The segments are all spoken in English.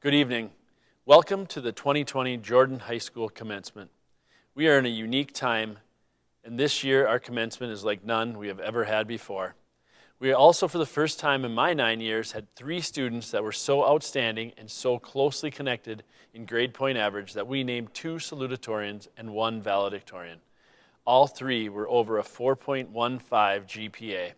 Good evening. Welcome to the 2020 Jordan High School Commencement. We are in a unique time, and this year our commencement is like none we have ever had before. We also, for the first time in my 9 years, had 3 students that were so outstanding and so closely connected in grade point average that we named 2 salutatorians and 1 valedictorian. All 3 were over a 4.15 GPA.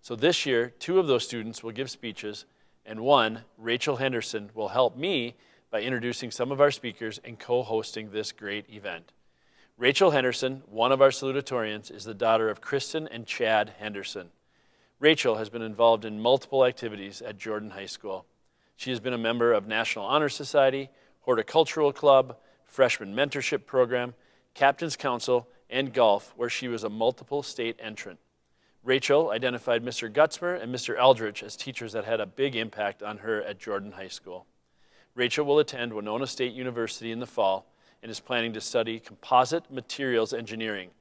So this year, 2 of those students will give speeches, and 1, Rachel Henderson, will help me by introducing some of our speakers and co-hosting this great event. Rachel Henderson, one of our salutatorians, is the daughter of Kristen and Chad Henderson. Rachel has been involved in multiple activities at Jordan High School. She has been a member of National Honor Society, Horticultural Club, Freshman Mentorship Program, Captain's Council, and golf, where she was a multiple state entrant. Rachel identified Mr. Gutzmer and Mr. Eldridge as teachers that had a big impact on her at Jordan High School. Rachel will attend Winona State University in the fall and is planning to study composite materials engineering.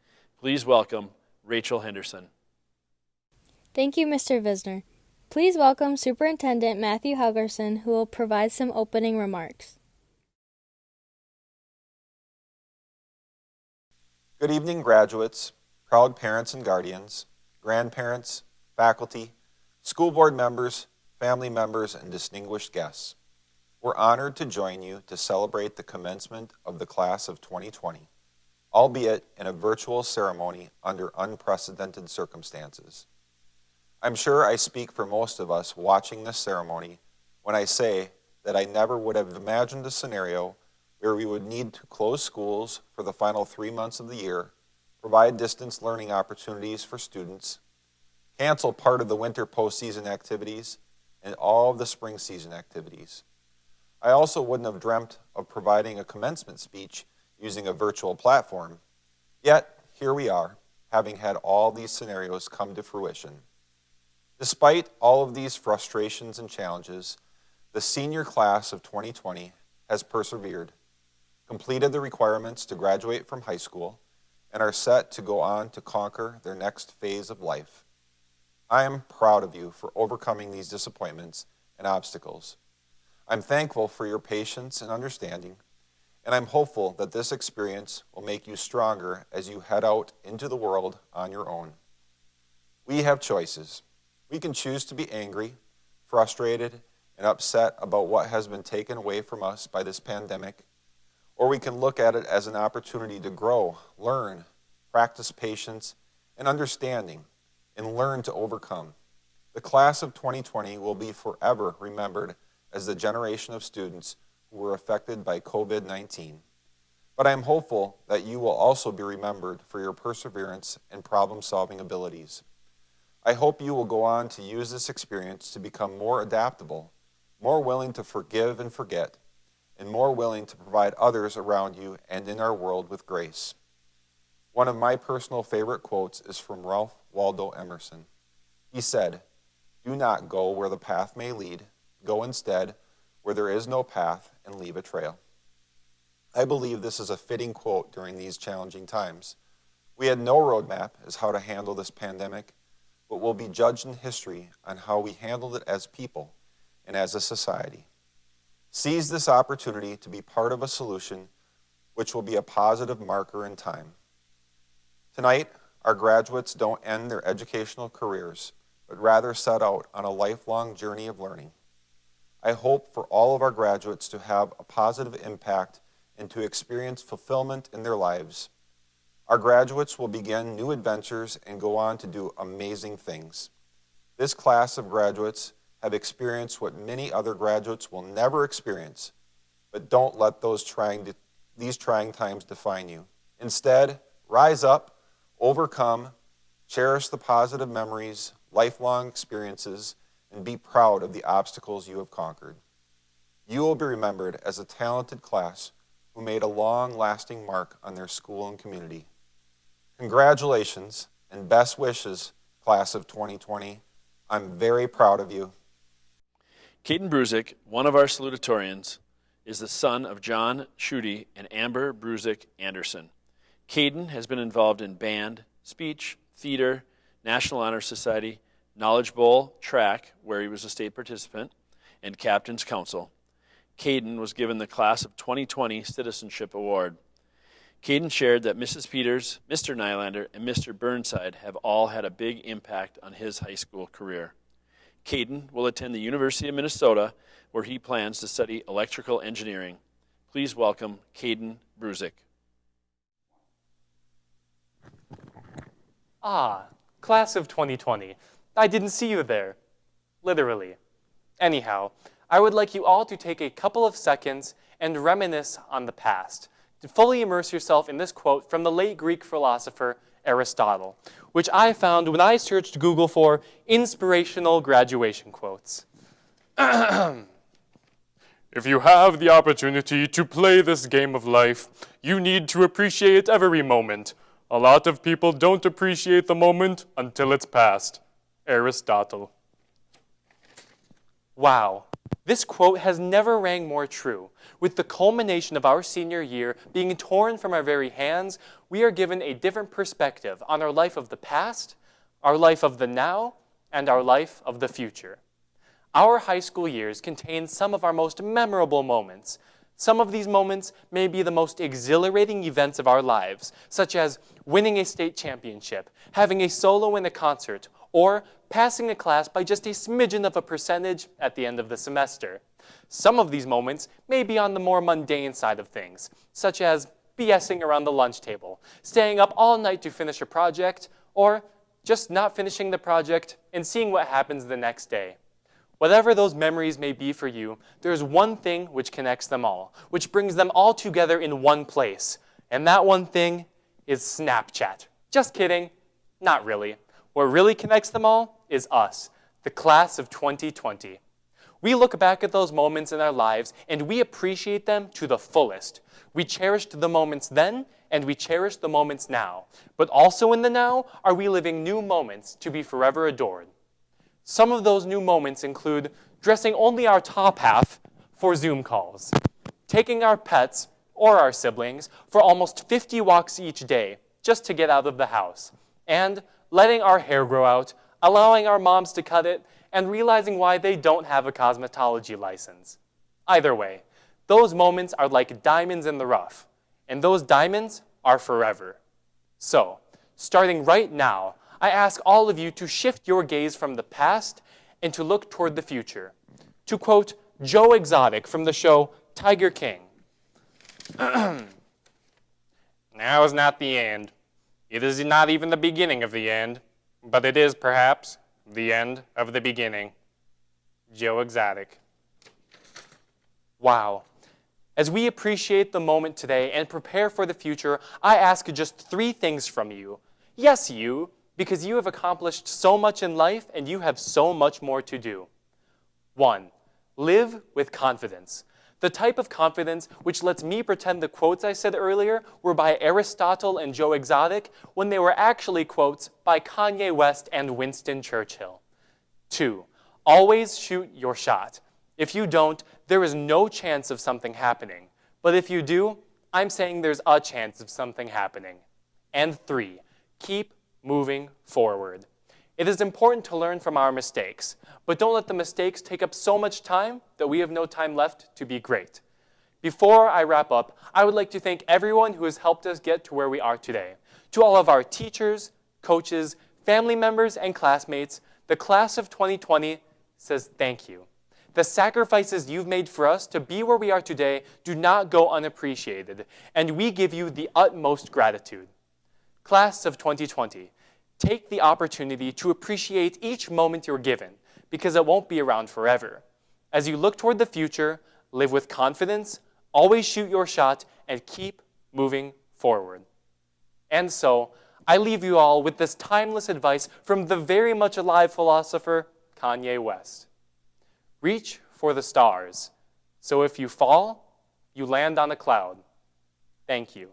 Please welcome Rachel Henderson. Thank you, Mr. Visner. Please welcome Superintendent Matthew Helgerson, who will provide some opening remarks. Good evening, graduates, proud parents and guardians, grandparents, faculty, school board members, family members, and distinguished guests. We're honored to join you to celebrate the commencement of the class of 2020, albeit in a virtual ceremony under unprecedented circumstances. I'm sure I speak for most of us watching this ceremony when I say that I never would have imagined a scenario where we would need to close schools for the final 3 months of the year, provide distance learning opportunities for students, cancel part of the winter postseason activities, and all of the spring season activities. I also wouldn't have dreamt of providing a commencement speech using a virtual platform, yet here we are, having had all these scenarios come to fruition. Despite all of these frustrations and challenges, the senior class of 2020 has persevered, completed the requirements to graduate from high school, and are set to go on to conquer their next phase of life. I am proud of you for overcoming these disappointments and obstacles. I'm thankful for your patience and understanding, and I'm hopeful that this experience will make you stronger as you head out into the world on your own. We have choices. We can choose to be angry, frustrated, and upset about what has been taken away from us by this pandemic, or we can look at it as an opportunity to grow, learn, practice patience and understanding, and learn to overcome. The class of 2020 will be forever remembered as the generation of students who were affected by COVID-19. But I am hopeful that you will also be remembered for your perseverance and problem-solving abilities. I hope you will go on to use this experience to become more adaptable, more willing to forgive and forget, and more willing to provide others around you and in our world with grace. One of my personal favorite quotes is from Ralph Waldo Emerson. He said, "Do not go where the path may lead. Go instead where there is no path and leave a trail." I believe this is a fitting quote during these challenging times. We had no roadmap as how to handle this pandemic, but will be judged in history on how we handled it as people and as a society. Seize this opportunity to be part of a solution which will be a positive marker in time. Tonight, our graduates don't end their educational careers, but rather set out on a lifelong journey of learning. I hope for all of our graduates to have a positive impact and to experience fulfillment in their lives. Our graduates will begin new adventures and go on to do amazing things. This class of graduates have experienced what many other graduates will never experience, but don't let these trying times define you. Instead, rise up, overcome, cherish the positive memories, lifelong experiences, and be proud of the obstacles you have conquered. You will be remembered as a talented class who made a long-lasting mark on their school and community. Congratulations and best wishes, class of 2020. I'm very proud of you. Caden Bruzik, one of our salutatorians, is the son of John Schutte and Amber Bruzik Anderson. Caden has been involved in band, speech, theater, National Honor Society, Knowledge Bowl, track, where he was a state participant, and Captain's Council. Caden was given the Class of 2020 Citizenship Award. Caden shared that Mrs. Peters, Mr. Nylander, and Mr. Burnside have all had a big impact on his high school career. Caden will attend the University of Minnesota, where he plans to study electrical engineering. Please welcome Caden Bruzik. Ah, Class of 2020. I didn't see you there. Literally. Anyhow, I would like you all to take a couple of seconds and reminisce on the past, to fully immerse yourself in this quote from the late Greek philosopher Aristotle, which I found when I searched Google for inspirational graduation quotes. If you have the opportunity to play this game of life, you need to appreciate every moment. A lot of people don't appreciate the moment until it's past. Aristotle. Wow, this quote has never rang more true. With the culmination of our senior year being torn from our very hands, we are given a different perspective on our life of the past, our life of the now, and our life of the future. Our high school years contain some of our most memorable moments. Some of these moments may be the most exhilarating events of our lives, such as winning a state championship, having a solo in a concert, or passing a class by just a smidgen of a percentage at the end of the semester. Some of these moments may be on the more mundane side of things, such as BSing around the lunch table, staying up all night to finish a project, or just not finishing the project and seeing what happens the next day. Whatever those memories may be for you, there's one thing which connects them all, which brings them all together in one place. And that one thing is Snapchat. Just kidding. Not really. What really connects them all is us, the class of 2020. We look back at those moments in our lives and we appreciate them to the fullest. We cherished the moments then and we cherish the moments now. But also in the now are we living new moments to be forever adored. Some of those new moments include dressing only our top half for Zoom calls, taking our pets or our siblings for almost 50 walks each day just to get out of the house, and letting our hair grow out, allowing our moms to cut it, and realizing why they don't have a cosmetology license. Either way, those moments are like diamonds in the rough, and those diamonds are forever. So, starting right now, I ask all of you to shift your gaze from the past and to look toward the future. To quote Joe Exotic from the show Tiger King, "Now is not the end. It is not even the beginning of the end, but it is perhaps the end of the beginning." Joe Exotic. Wow. As we appreciate the moment today and prepare for the future, I ask just 3 things from you. Yes, you, because you have accomplished so much in life and you have so much more to do. 1, live with confidence. The type of confidence which lets me pretend the quotes I said earlier were by Aristotle and Joe Exotic when they were actually quotes by Kanye West and Winston Churchill. 2, always shoot your shot. If you don't, there is no chance of something happening. But if you do, I'm saying there's a chance of something happening. And 3, keep moving forward. It is important to learn from our mistakes, but don't let the mistakes take up so much time that we have no time left to be great. Before I wrap up, I would like to thank everyone who has helped us get to where we are today. To all of our teachers, coaches, family members, and classmates, the class of 2020 says thank you. The sacrifices you've made for us to be where we are today do not go unappreciated, and we give you the utmost gratitude. Class of 2020, take the opportunity to appreciate each moment you're given, because it won't be around forever. As you look toward the future, live with confidence, always shoot your shot, and keep moving forward. And so, I leave you all with this timeless advice from the very much alive philosopher, Kanye West. Reach for the stars, so if you fall, you land on a cloud. Thank you.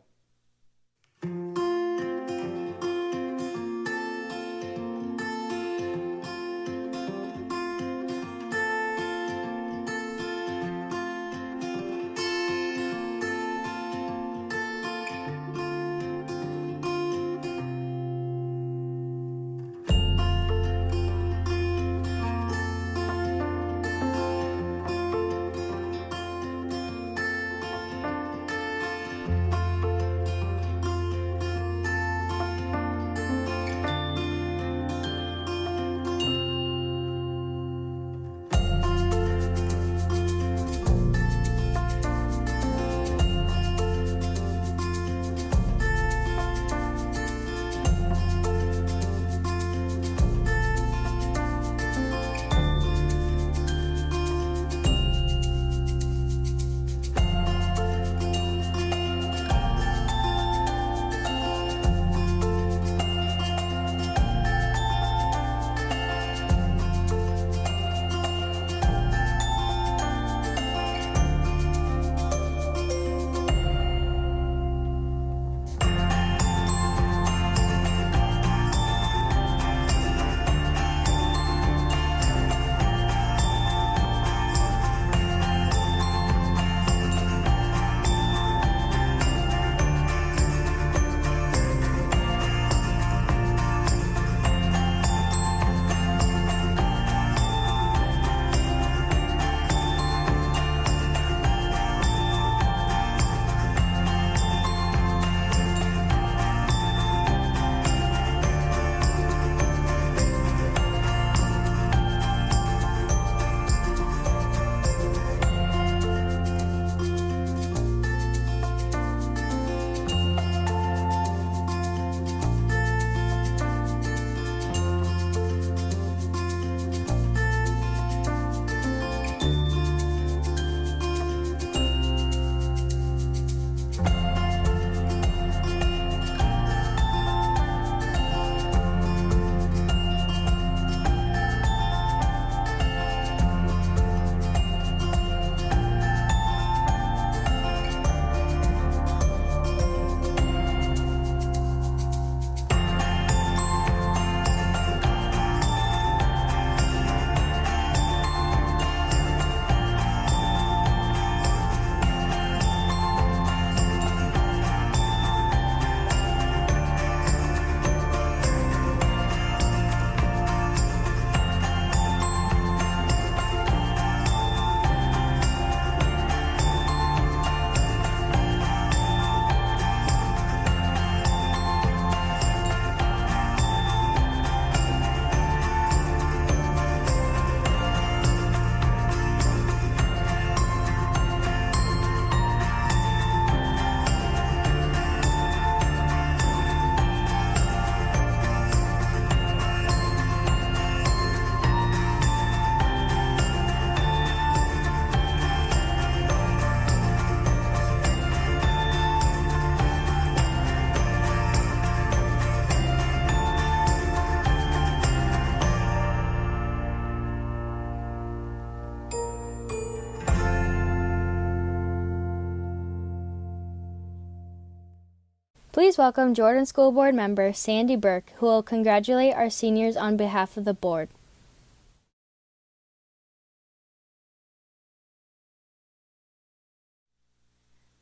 Please welcome Jordan School Board member Sandy Burke, who will congratulate our seniors on behalf of the board.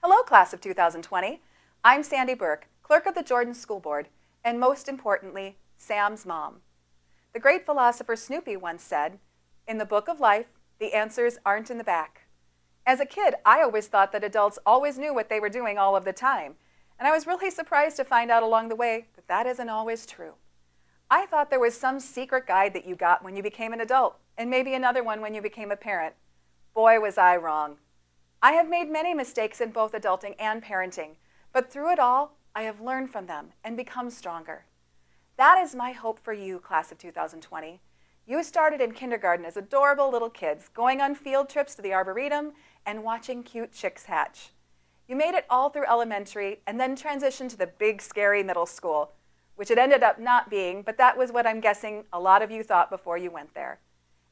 Hello, class of 2020. I'm Sandy Burke, clerk of the Jordan School Board, and most importantly, Sam's mom. The great philosopher Snoopy once said, "In the book of life, the answers aren't in the back." As a kid, I always thought that adults always knew what they were doing all of the time, and I was really surprised to find out along the way that that isn't always true. I thought there was some secret guide that you got when you became an adult, and maybe another one when you became a parent. Boy, was I wrong. I have made many mistakes in both adulting and parenting, but through it all, I have learned from them and become stronger. That is my hope for you, class of 2020. You started in kindergarten as adorable little kids, going on field trips to the Arboretum and watching cute chicks hatch. You made it all through elementary and then transitioned to the big, scary middle school, which it ended up not being, but that was what I'm guessing a lot of you thought before you went there.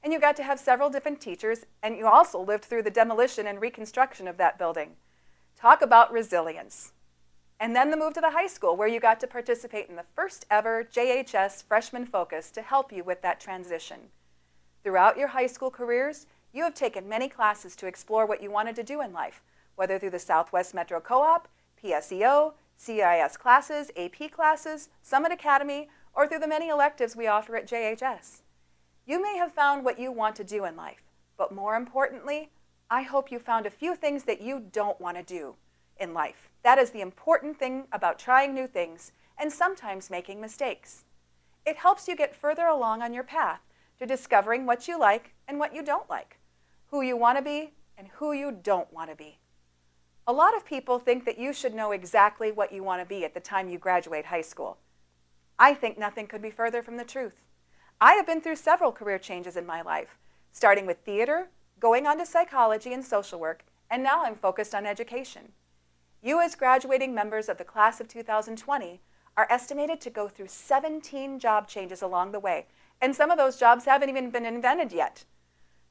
And you got to have several different teachers, and you also lived through the demolition and reconstruction of that building. Talk about resilience. And then the move to the high school, where you got to participate in the first ever JHS Freshman Focus to help you with that transition. Throughout your high school careers, you have taken many classes to explore what you wanted to do in life, whether through the Southwest Metro Co-op, PSEO, CIS classes, AP classes, Summit Academy, or through the many electives we offer at JHS. You may have found what you want to do in life, but more importantly, I hope you found a few things that you don't want to do in life. That is the important thing about trying new things and sometimes making mistakes. It helps you get further along on your path to discovering what you like and what you don't like, who you want to be and who you don't want to be. A lot of people think that you should know exactly what you want to be at the time you graduate high school. I think nothing could be further from the truth. I have been through several career changes in my life, starting with theater, going on to psychology and social work, and now I'm focused on education. You as graduating members of the class of 2020 are estimated to go through 17 job changes along the way, and some of those jobs haven't even been invented yet.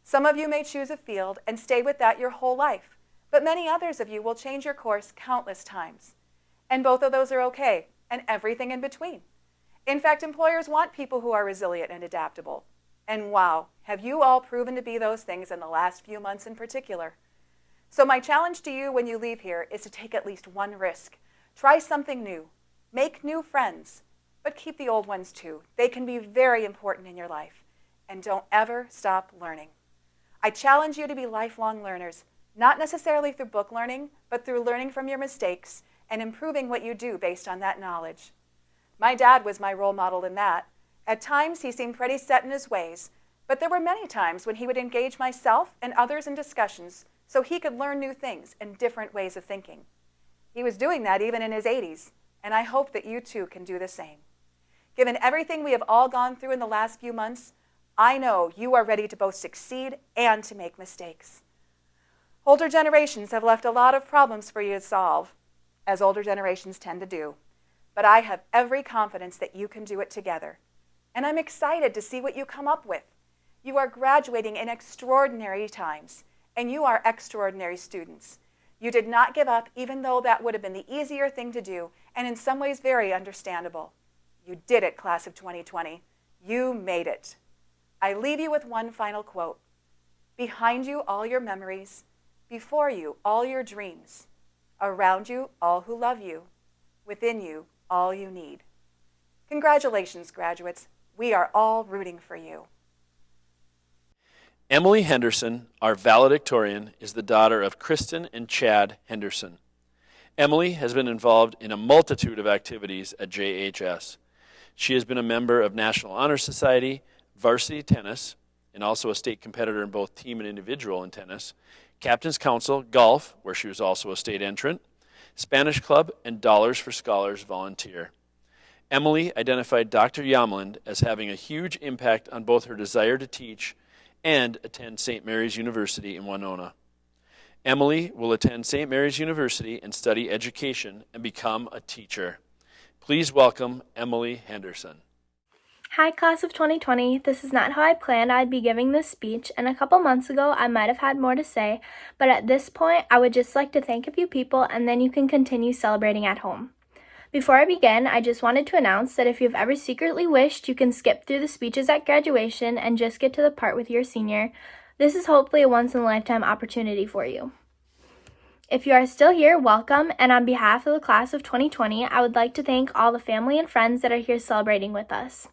Some of you may choose a field and stay with that your whole life, but many others of you will change your course countless times. And both of those are okay, and everything in between. In fact, employers want people who are resilient and adaptable. And wow, have you all proven to be those things in the last few months in particular. So my challenge to you when you leave here is to take at least one risk. Try something new. Make new friends. But keep the old ones too. They can be very important in your life. And don't ever stop learning. I challenge you to be lifelong learners, not necessarily through book learning, but through learning from your mistakes and improving what you do based on that knowledge. My dad was my role model in that. At times, he seemed pretty set in his ways, but there were many times when he would engage myself and others in discussions so he could learn new things and different ways of thinking. He was doing that even in his 80s, and I hope that you too can do the same. Given everything we have all gone through in the last few months, I know you are ready to both succeed and to make mistakes. Older generations have left a lot of problems for you to solve, as older generations tend to do. But I have every confidence that you can do it together. And I'm excited to see what you come up with. You are graduating in extraordinary times, and you are extraordinary students. You did not give up, even though that would have been the easier thing to do, and in some ways very understandable. You did it, class of 2020. You made it. I leave you with one final quote. Behind you, all your memories. Before you, all your dreams. Around you, all who love you. Within you, all you need. Congratulations, graduates. We are all rooting for you. Emily Henderson, our valedictorian, is the daughter of Kristen and Chad Henderson. Emily has been involved in a multitude of activities at JHS. She has been a member of National Honor Society, varsity tennis, and also a state competitor in both team and individual in tennis, Captain's Council, golf, where she was also a state entrant, Spanish Club, and Dollars for Scholars volunteer. Emily identified Dr. Yamland as having a huge impact on both her desire to teach and attend St. Mary's University in Winona. Emily will attend St. Mary's University and study education and become a teacher. Please welcome Emily Henderson. Hi, class of 2020. This is not how I planned I'd be giving this speech, and a couple months ago I might have had more to say, but at this point I would just like to thank a few people and then you can continue celebrating at home. Before I begin, I just wanted to announce that if you've ever secretly wished you can skip through the speeches at graduation and just get to the part with your senior, this is hopefully a once-in-a-lifetime opportunity for you. If you are still here, welcome, and on behalf of the class of 2020, I would like to thank all the family and friends that are here celebrating with us.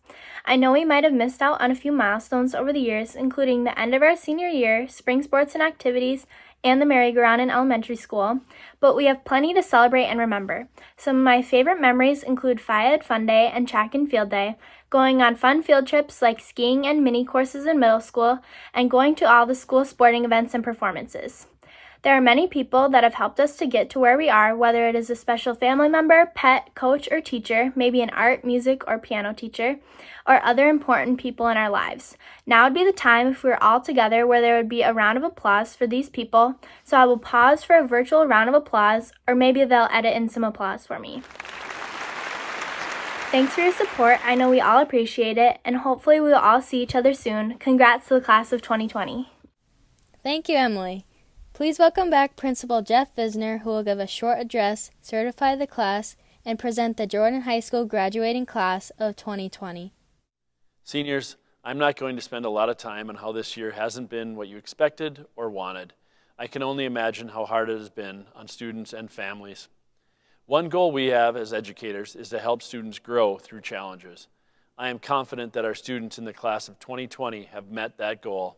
I know we might have missed out on a few milestones over the years, including the end of our senior year, spring sports and activities, and the merry-go-round in elementary school, but we have plenty to celebrate and remember. Some of my favorite memories include Phi Ed Fun Day and Track and Field Day, going on fun field trips like skiing and mini courses in middle school, and going to all the school sporting events and performances. There are many people that have helped us to get to where we are, whether it is a special family member, pet, coach, or teacher, maybe an art, music, or piano teacher, or other important people in our lives. Now would be the time if we were all together where there would be a round of applause for these people, so I will pause for a virtual round of applause, or maybe they'll edit in some applause for me. Thanks for your support. I know we all appreciate it, and hopefully we will all see each other soon. Congrats to the class of 2020. Thank you, Emily. Please welcome back Principal Jeff Visner, who will give a short address, certify the class, and present the Jordan High School graduating class of 2020. Seniors, I'm not going to spend a lot of time on how this year hasn't been what you expected or wanted. I can only imagine how hard it has been on students and families. One goal we have as educators is to help students grow through challenges. I am confident that our students in the class of 2020 have met that goal.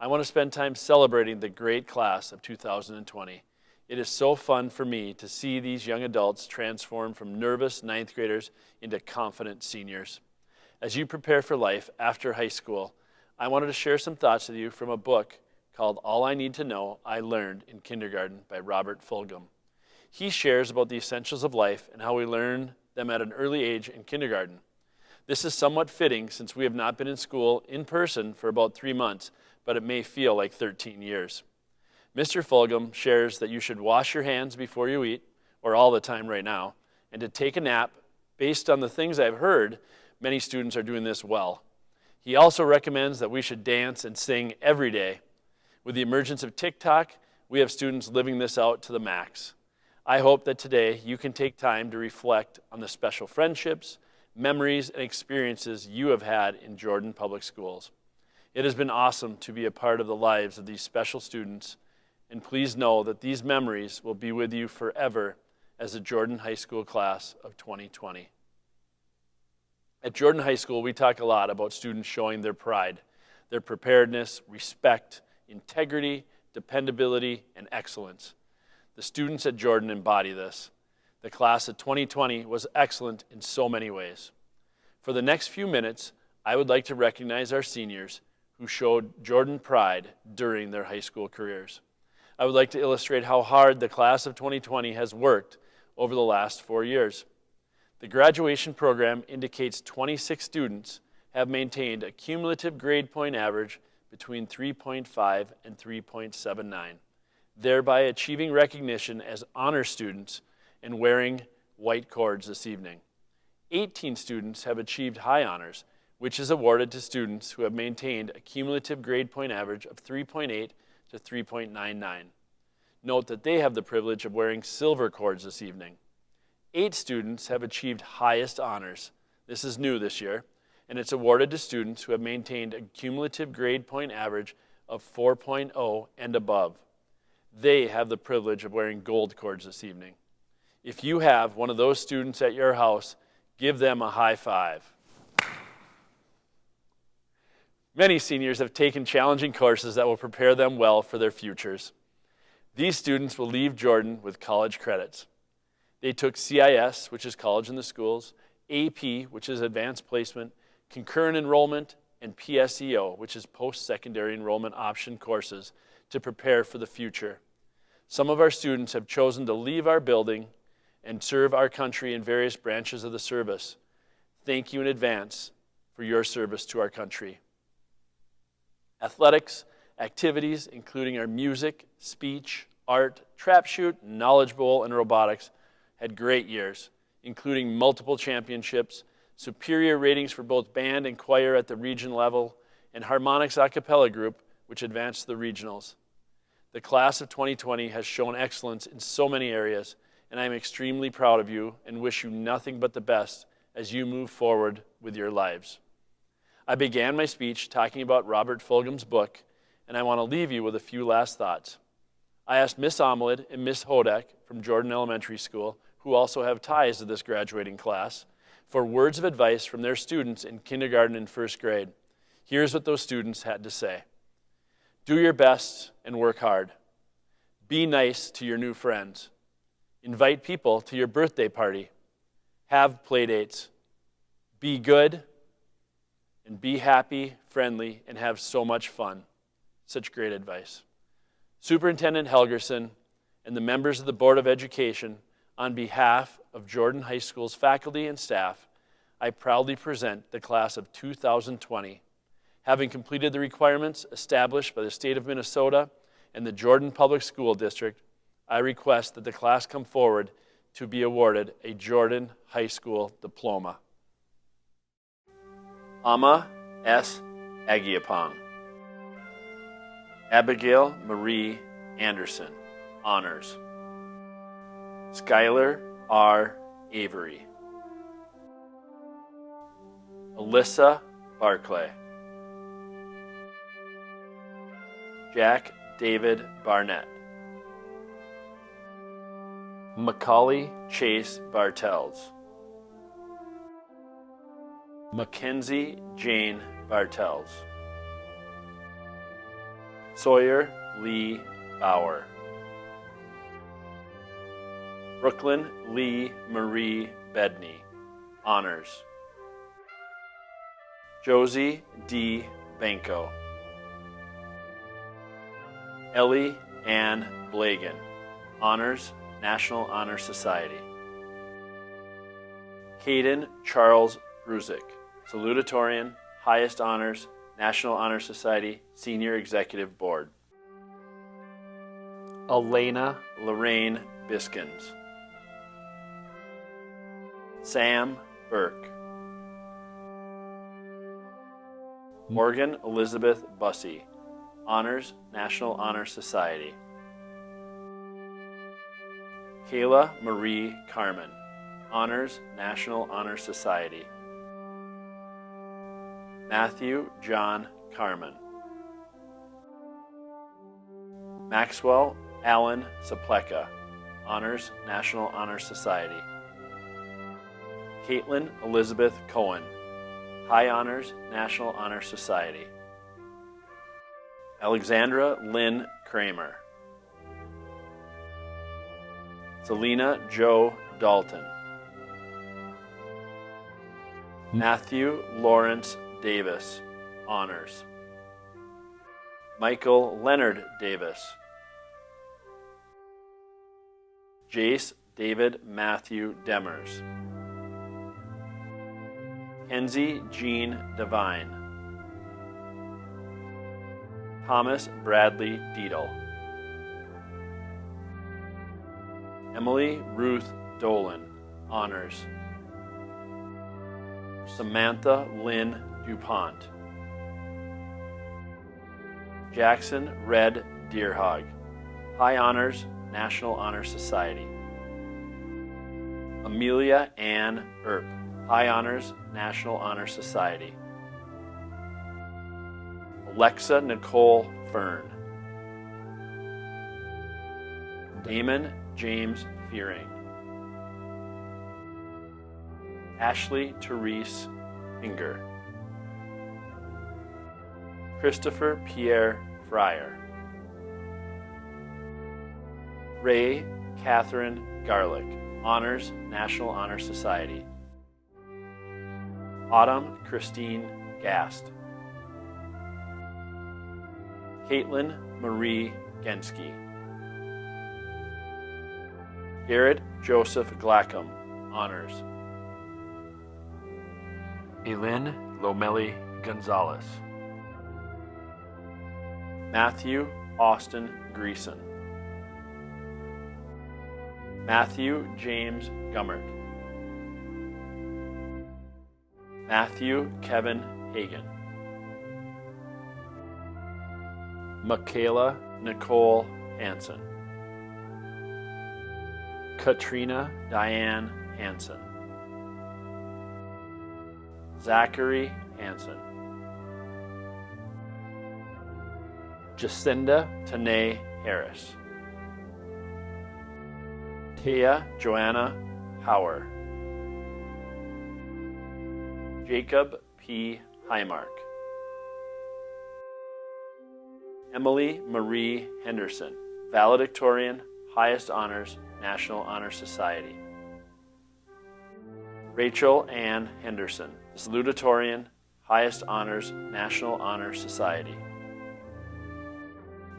I want to spend time celebrating the great class of 2020. It is so fun for me to see these young adults transform from nervous ninth graders into confident seniors. As you prepare for life after high school, I wanted to share some thoughts with you from a book called All I Need to Know I Learned in Kindergarten by Robert Fulghum. He shares about the essentials of life and how we learn them at an early age in kindergarten. This is somewhat fitting since we have not been in school in person for about 3 months, but it may feel like 13 years. Mr. Fulghum shares that you should wash your hands before you eat, or all the time right now, and to take a nap. Based on the things I've heard, many students are doing this well. He also recommends that we should dance and sing every day. With the emergence of TikTok, we have students living this out to the max. I hope that today you can take time to reflect on the special friendships, memories, and experiences you have had in Jordan Public Schools. It has been awesome to be a part of the lives of these special students, and please know that these memories will be with you forever as the Jordan High School class of 2020. At Jordan High School, we talk a lot about students showing their pride, their preparedness, respect, integrity, dependability, and excellence. The students at Jordan embody this. The class of 2020 was excellent in so many ways. For the next few minutes, I would like to recognize our seniors who showed Jordan pride during their high school careers. I would like to illustrate how hard the class of 2020 has worked over the last 4 years. The graduation program indicates 26 students have maintained a cumulative grade point average between 3.5 and 3.79, thereby achieving recognition as honor students and wearing white cords this evening. 18 students have achieved high honors, which is awarded to students who have maintained a cumulative grade point average of 3.8 to 3.99. Note that they have the privilege of wearing silver cords this evening. 8 students have achieved highest honors. This is new this year, and it's awarded to students who have maintained a cumulative grade point average of 4.0 and above. They have the privilege of wearing gold cords this evening. If you have one of those students at your house, give them a high five. Many seniors have taken challenging courses that will prepare them well for their futures. These students will leave Jordan with college credits. They took CIS, which is College in the Schools, AP, which is Advanced Placement, Concurrent Enrollment, and PSEO, which is Post-Secondary Enrollment Option courses to prepare for the future. Some of our students have chosen to leave our building and serve our country in various branches of the service. Thank you in advance for your service to our country. Athletics, activities, including our music, speech, art, trap shoot, knowledge bowl, and robotics, had great years, including multiple championships, superior ratings for both band and choir at the region level, and harmonics a cappella group, which advanced to the regionals. The class of 2020 has shown excellence in so many areas, and I'm extremely proud of you and wish you nothing but the best as you move forward with your lives. I began my speech talking about Robert Fulgham's book, and I want to leave you with a few last thoughts. I asked Miss Omelid and Miss Hodek from Jordan Elementary School, who also have ties to this graduating class, for words of advice from their students in kindergarten and first grade. Here's what those students had to say. Do your best and work hard. Be nice to your new friends. Invite people to your birthday party. Have play dates. Be good and be happy, friendly, and have so much fun. Such great advice. Superintendent Helgerson and the members of the Board of Education, on behalf of Jordan High School's faculty and staff, I proudly present the class of 2020. Having completed the requirements established by the state of Minnesota and the Jordan Public School District, I request that the class come forward to be awarded a Jordan High School diploma. Amma S. Agiapong. Abigail Marie Anderson, honors. Skylar R. Avery. Alyssa Barclay. Jack David Barnett. Macaulay Chase Bartels. Mackenzie Jane Bartels. Sawyer Lee Bauer. Brooklyn Lee Marie Bedney, honors. Josie D. Banco. Ellie Ann Blagan, honors, National Honor Society. Caden Charles Brusick, salutatorian, highest honors, National Honor Society, Senior Executive Board. Elena Lorraine Biskins. Sam Burke. Morgan Elizabeth Bussey, honors, National Honor Society. Kayla Marie Carmen, honors, National Honor Society. Matthew John Carmen. Maxwell Allen Sapleka, honors, National Honor Society. Caitlin Elizabeth Cohen, high honors, National Honor Society. Alexandra Lynn Kramer. Selena Joe Dalton. Matthew Lawrence Davis, honors. Michael Leonard Davis. Jace David Matthew Demers. Kenzie Jean Devine. Thomas Bradley Deedle. Emily Ruth Dolan, honors. Samantha Lynn DuPont. Jackson Red Deerhog, high honors, National Honor Society. Amelia Ann Earp, high honors, National Honor Society. Alexa Nicole Fern. Damon James Fearing. Ashley Therese Finger. Christopher Pierre Fryer. Ray Catherine Garlick, honors, National Honor Society. Autumn Christine Gast. Caitlin Marie Genske. Garrett Joseph Glackham, honors. Elin Lomeli Gonzalez. Matthew Austin Greason. Matthew James Gummert. Matthew Kevin Hagan. Michaela Nicole Hansen. Katrina Diane Hansen. Zachary Hansen. Jacinda Tanae Harris. Tia Joanna Hauer. Jacob P. Highmark. Emily Marie Henderson, Valedictorian, Highest Honors, National Honor Society. Rachel Ann Henderson, Salutatorian, Highest Honors, National Honor Society.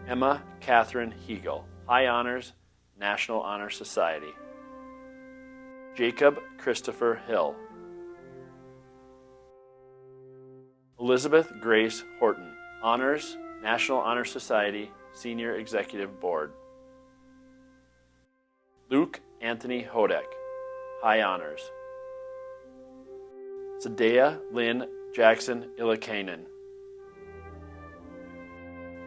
Emma Catherine Hegel, High Honors, National Honor Society. Jacob Christopher Hill. Elizabeth Grace Horton, Honors, National Honor Society, Senior Executive Board. Luke Anthony Hodek, High Honors. Sadea Lynn Jackson Illikainen.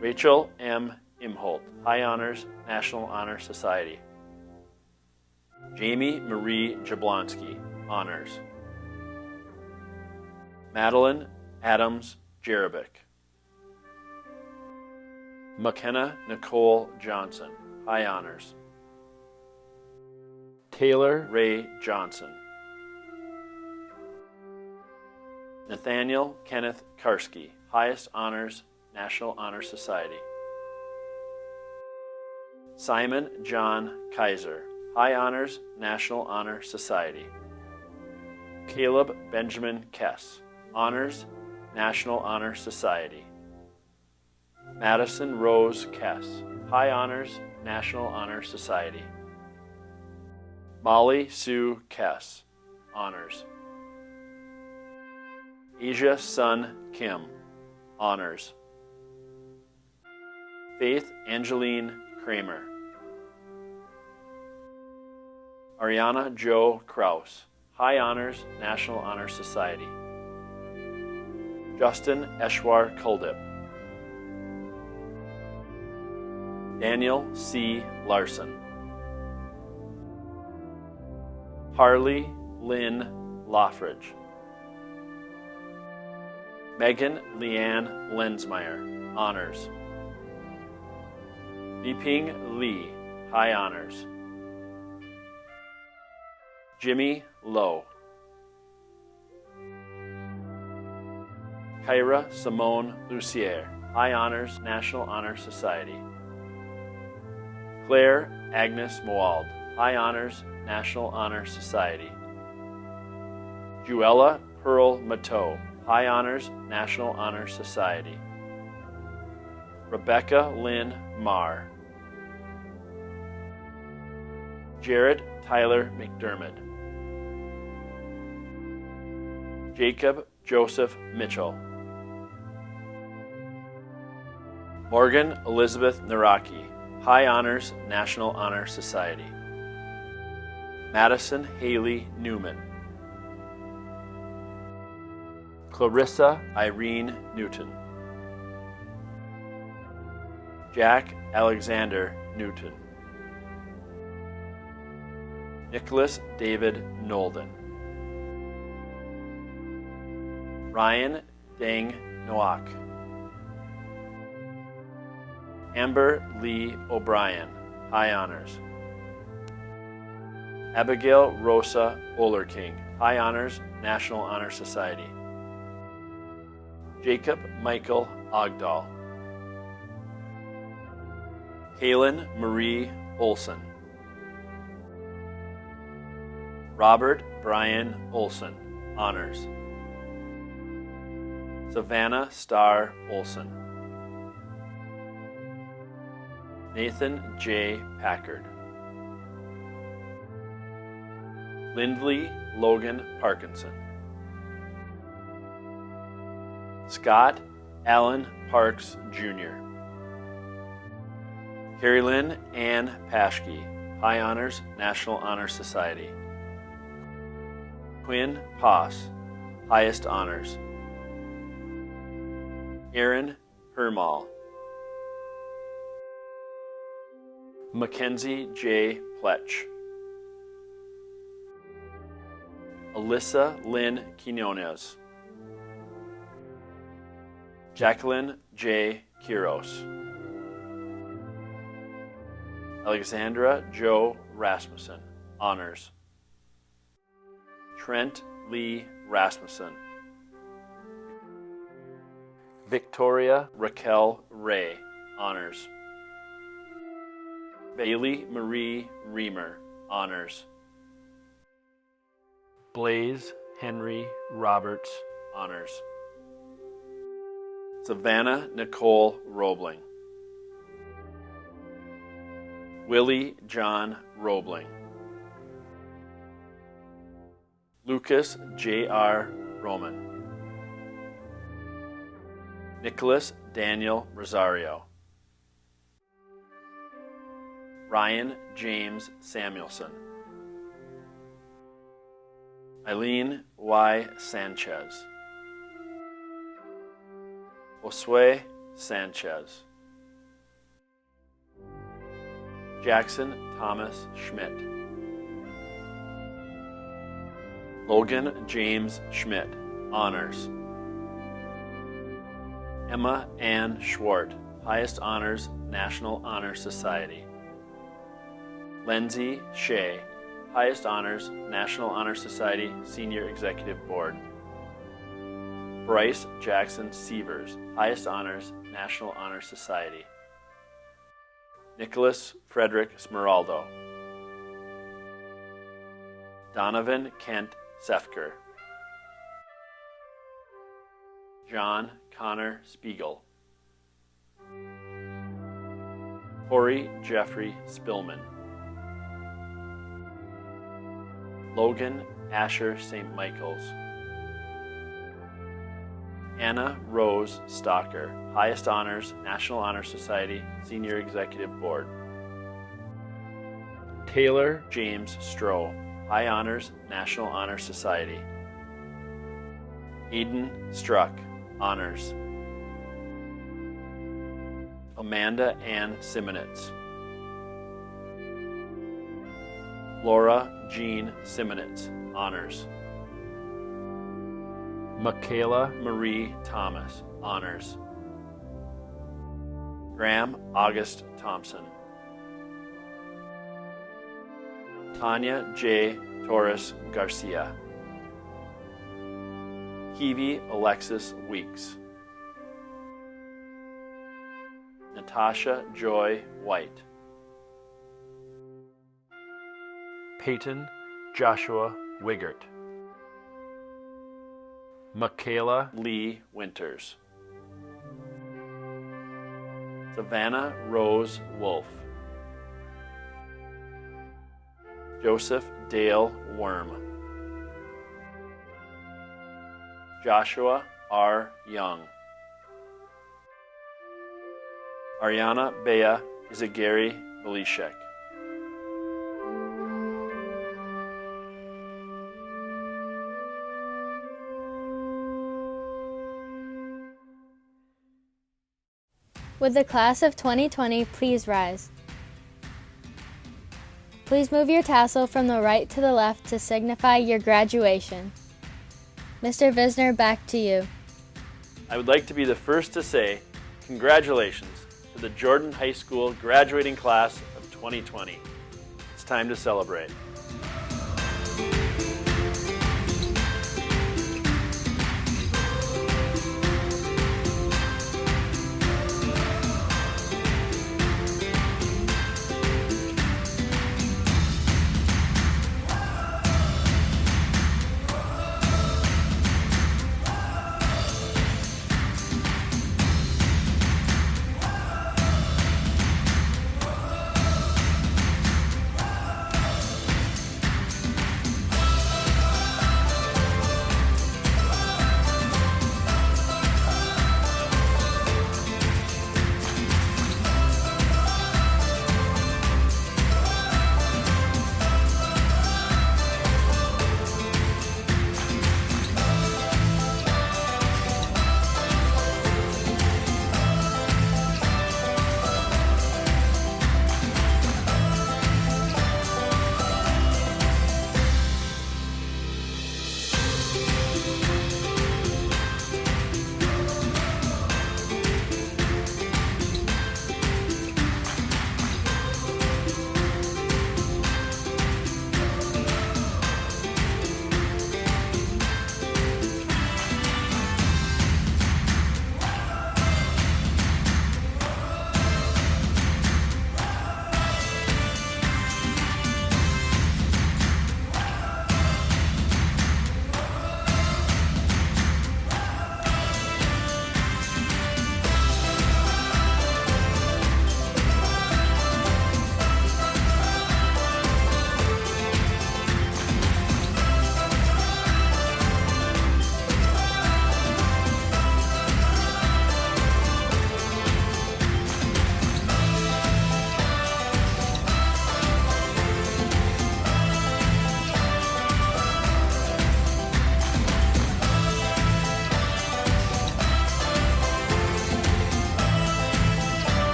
Rachel M. Imholt, High Honors, National Honor Society. Jamie Marie Jablonski, Honors. Madeline Adams Jerebick. McKenna Nicole Johnson, High Honors. Taylor Ray Johnson. Nathaniel Kenneth Karski, Highest Honors, National Honor Society. Simon John Kaiser, High Honors, National Honor Society. Caleb Benjamin Kess, Honors, National Honor Society. Madison Rose Kess, High Honors, National Honor Society. Molly Sue Kess, Honors. Asia Sun Kim, Honors. Faith Angeline Kramer. Ariana Jo Kraus, High Honors, National Honor Society. Justin Eshwar Kuldip. Daniel C. Larson. Harley Lynn Loffridge. Megan Leanne Lensmeyer, Honors. Yiping Lee, High Honors. Jimmy Lowe. Kyra Simone Lucier, High Honors, National Honor Society. Claire Agnes Moald, High Honors, National Honor Society. Juella Pearl Mateau, High Honors, National Honor Society. Rebecca Lynn Marr. Jared Tyler McDermott. Jacob Joseph Mitchell. Morgan Elizabeth Naraki, High Honors, National Honor Society. Madison Haley Newman. Clarissa Irene Newton. Jack Alexander Newton. Nicholas David Nolden. Ryan Deng Noak. Amber Lee O'Brien, High Honors. Abigail Rosa Olerking, High Honors, National Honor Society. Jacob Michael Ogdahl. Kaylin Marie Olson. Robert Brian Olson, Honors. Savannah Starr Olson. Nathan J. Packard. Lindley Logan Parkinson. Scott Allen Parks, Jr. Carrie Lynn Ann Paschke, High Honors, National Honor Society. Quinn Poss, Highest Honors. Aaron Hermal. Mackenzie J. Pletch. Alyssa Lynn Quinones, Jacqueline J. Quiros, Alexandra Jo Rasmussen, honors. Trent Lee Rasmussen, Victoria Raquel Ray, honors. Bailey Marie Reamer, honors. Blaze Henry Roberts, honors. Savannah Nicole Roebling, Willie John Roebling, Lucas J.R. Roman, Nicholas Daniel Rosario, Ryan James Samuelson, Eileen Y. Sanchez, Josue Sanchez, Jackson Thomas Schmidt, Logan James Schmidt, honors. Emma Ann Schwart, highest honors, National Honor Society. Lindsay Shea, highest honors, National Honor Society, Senior Executive Board. Bryce Jackson Sievers, highest honors, National Honor Society. Nicholas Frederick Smeraldo, Donovan Kent Sefker, John Connor Spiegel, Corey Jeffrey Spillman, Logan Asher St. Michaels, Anna Rose Stalker, highest honors, National Honor Society, Senior Executive Board. Taylor James Stroh, high honors, National Honor Society. Eden Struck, honors. Amanda Ann Simonitz, Laura Jean Simonitz, honors. Michaela Marie Thomas, honors. Graham August Thompson, Tanya J. Torres Garcia, Kiwi Alexis Weeks, Natasha Joy White, Peyton Joshua Wiggert, Michaela Lee Winters, Savannah Rose Wolf, Joseph Dale Worm, Joshua R. Young, Ariana Bea Izagari Belishek, Would the class of 2020 please rise? Please move your tassel from the right to the left to signify your graduation. Mr. Visner, back to you. I would like to be the first to say congratulations to the Jordan High School graduating class of 2020. It's time to celebrate.